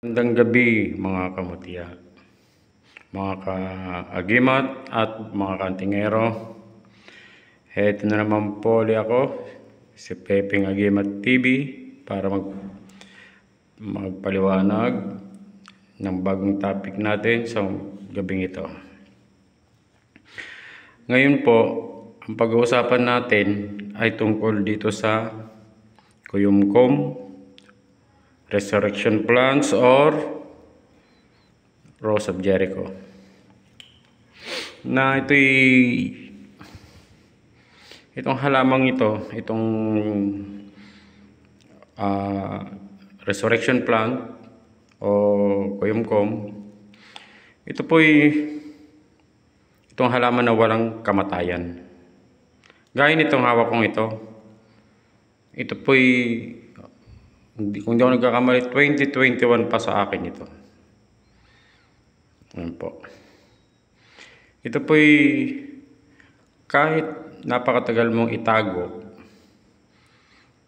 Magandang gabi mga kamutya, mga kaagimat at mga kantingero. Heto na naman po ulit ako, si Pepeng Agimat TV para magpaliwanag ng bagong topic natin sa gabing ito. Ngayon po, ang pag-uusapan natin ay tungkol dito sa Kuyumkum, Resurrection Plants or Rose of Jericho. Na itong halamang ito, itong resurrection plant o Kuyumkum, ito itong halaman na walang kamatayan. Gaya nitong hawak kong ito kung di ako nagkakamali, 2021 pa sa akin ito. Ayan po. Ito kahit napakatagal mong itago,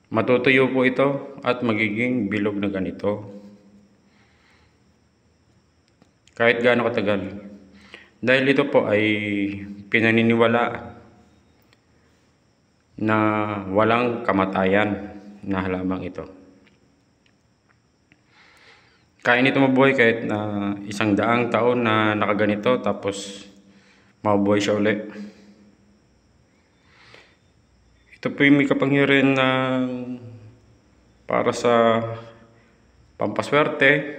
matutuyo po ito at magiging bilog na ganito. Kahit gaano katagal. Dahil ito po ay pinaniniwala na walang kamatayan na halamang ito. Kaya nito mabuhay kahit na 100 taon na nakaganito, tapos mabuhay siya ulit. Ito may kapangyarihan na para sa pampaswerte,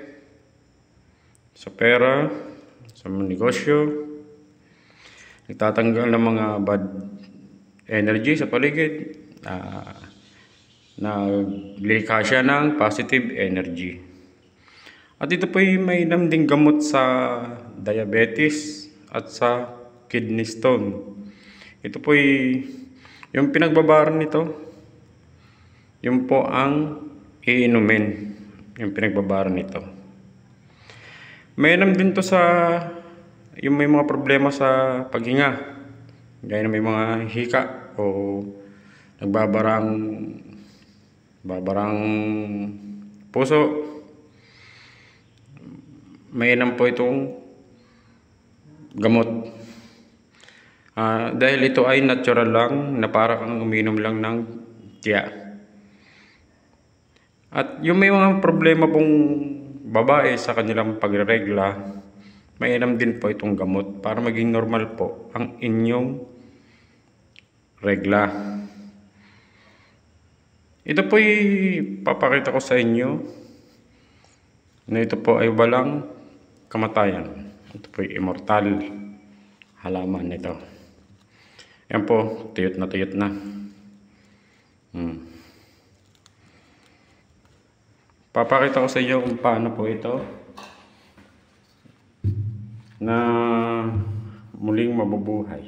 sa pera, sa mga negosyo, nagtatanggal ng mga bad energy sa paligid, naglikha siya ng positive energy. At ito may namding gamot sa diabetes at sa kidney stone. Ito yung pinagbabaran nito, yun po ang iinumin, yung pinagbabaran nito. May din to sa yung may mga problema sa paghinga, gaya na may mga hika o nagbabarang puso. May po itong gamot. Dahil ito ay natural lang, na para kang uminom lang ng tiya. At yung may mga problema pong babae sa kanilang pagregla, may din po itong gamot para maging normal po ang inyong regla. Ito papakita ko sa inyo na ito po ay walang kamatayan. Ito immortal halaman nito. Yan po, tuyot na. Papakita ko sa inyo kung paano po ito na muling mabubuhay.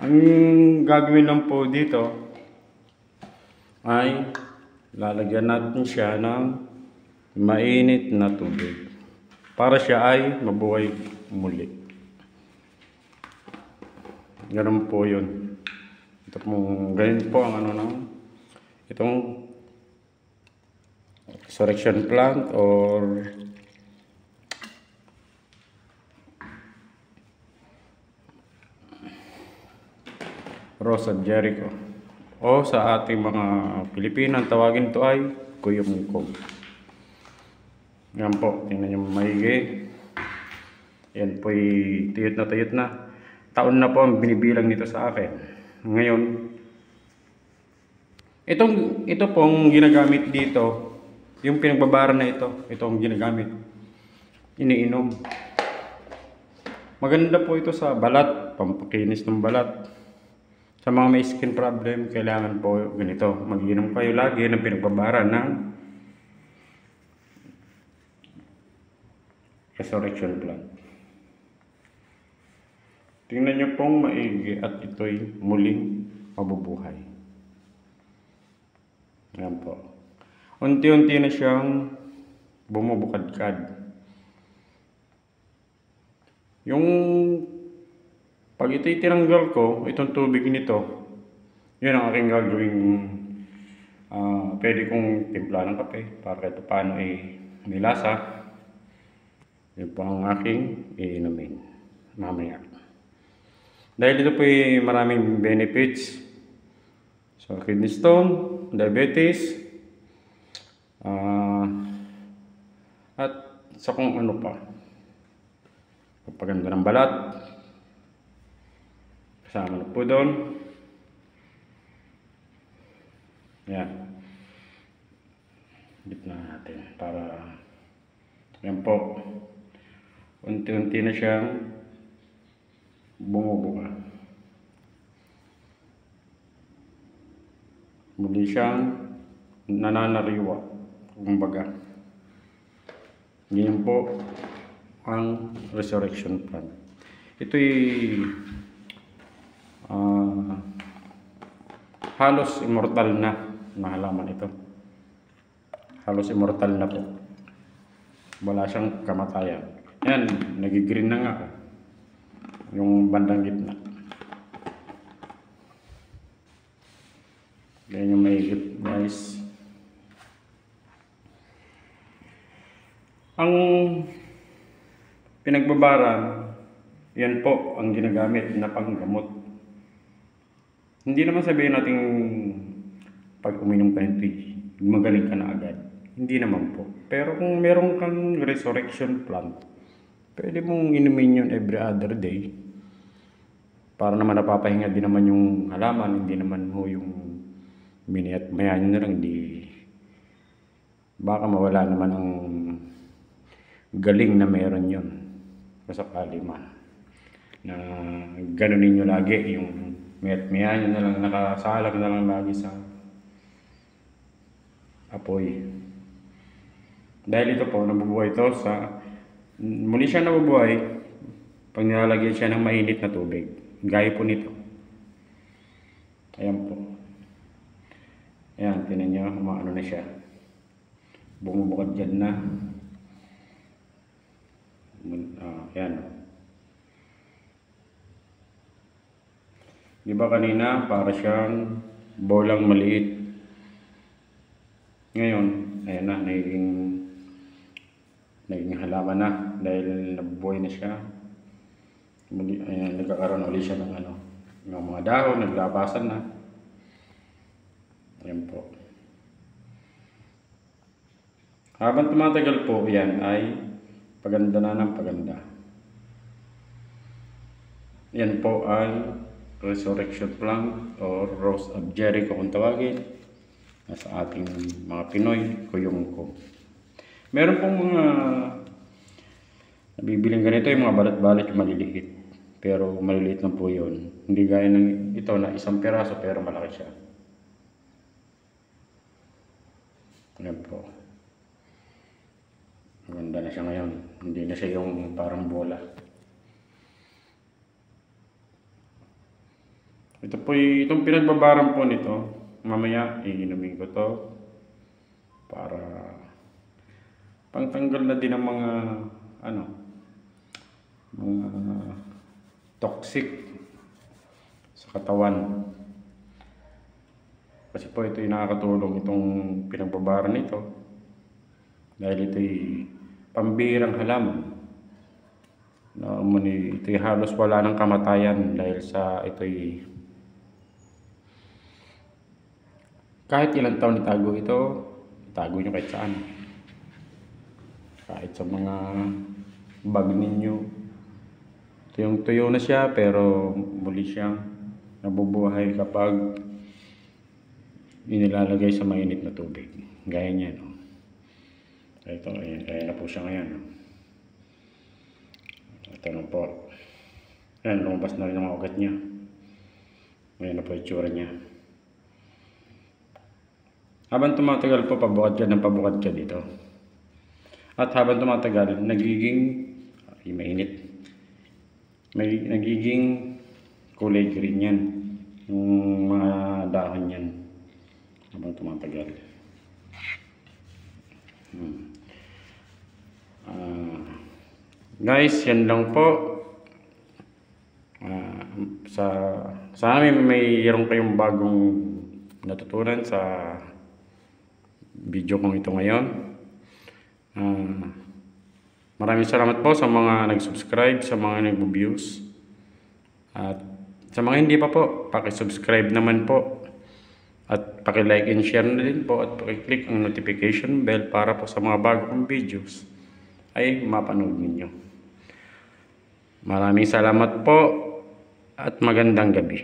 Ang gagawin lang po dito ay lalagyan natin siya ng mainit na tubig para siya ay mabuhay muli. Ganun po yun. Ito ganyan po ang itong resurrection plant or Rose of Jericho, o sa ating mga Pilipino ang tawagin ito ay Kuyumkum. Yan po, tingnan nyo maigi. Yan tuyot na. Taon na po ang binibilang nito sa akin. Ngayon, ito pong ginagamit dito, yung pinagbabara na itong ginagamit, iniinom. Maganda po ito sa balat, pampakinis ng balat. Sa mga may skin problem, kailangan po ganito. Mag-inom kayo lagi ng pinagbabara ng resurrection plant. Tingnan nyo pong maigi at ito'y muling mabubuhay. Ayan po. Unti-unti na siyang bumubukadkad. Pag ito'y tinanggal ko, itong tubig nito, Yun ang aking gagawing pwede kong timpla ng kape para kahit paano ay may lasa. Yun po ang aking iinumin mamaya. Dahil ito po ay maraming benefits. So, kidney stone, diabetes, at sa kung ano pa. Pagpaganda ng balat. Kasama na po doon. Yan. Gitna natin para yan po. Unti-unti na siyang bumubunga. Muli siyang nananariwa. Kumbaga. Yan po ang resurrection plant. Ito'y halos immortal na halaman ito. Halos immortal na po. Wala siyang kamatayan. Yan, nagigreen na nga yung bandang gitna. Yan yung may hip, guys. Ang pinagbabaran, yan po ang ginagamit na panggamot. Hindi naman sabihin natin pag uminom ka nito, magaling ka na agad. Hindi naman po. Pero kung meron kang resurrection plant, pwede mong inumin yun every other day. Para naman napapahinga din naman yung halaman, hindi naman ho yung miniyat mayan na lang, di baka mawala naman ang galing na meron yun. Kasakali man. Na ganunin nyo lagi yung mayat-mayan na lang, nakasalag na lang lagi sa apoy. Dahil ito po, nabubuhay ito sa, muli siya nabubuhay pag nilalagyan siya ng mainit na tubig. Gaya po nito. Ayan po. Ayan, tinan nyo, umaano na siya. Bumubukad dyan na. Ayan. Di ba kanina para siyang bolang maliit. Ngayon, ayan na, naging halaman na dahil nabubuhay na siya. Ayan, nagkakaroon ulit siya ng ng mga dahon, naglabasan na. Ayan po. Habang tumatagal po, yan ay paganda na ng paganda. Yan po ay resurrection plant or rose of Jericho kung tawagin. Sa ating mga Pinoy, kuyumko. Meron pong mga nabibiling ganito, yung mga balat-balat yung maliliit. Pero maliliit lang po yun. Hindi gaya ng ito na isang piraso pero malaki siya. Ayan po. Maganda na siya ngayon. Hindi na siya yung parang bola. Ito po itong pinagbabaran po nito. Mamaya iinumin ko to para pangtanggal na din ng mga mga toxic sa katawan. Kasi po ito yung nakakatulong itong pinagbabaran nito dahil ito'y pambihirang halaman. Ito'y halos wala ng kamatayan dahil sa ito'y kahit ilang taon itago ito, itago nyo kahit saan. Kahit sa mga bag ninyo. Tuyong-tuyo na siya pero muli siyang nabubuhay kapag inilalagay sa mainit na tubig. Gaya niya, no? Ito, ayan, kaya na po siya ngayon. No? Ito na po. Ayan, lumabas na rin ang mga ugat niya. Ayan na po yung tsura niya. Habang tumatagal po, pabukad ka ng pabukad ka dito. At habang tumatagal, nagiging mainit. Nagiging kulay green yan. Yung mga dahon yan. Habang tumatagal. Guys, yan lang po. sana mayroon kayong bagong natutunan sa video kong ito ngayon. Maraming salamat po sa mga nag-subscribe, sa mga nag-views. At sa mga hindi pa po, paki-subscribe naman po. At paki-like and share na din po at paki-click ang notification bell para po sa mga bagong videos ay mapanood ninyo. Maraming salamat po at magandang gabi.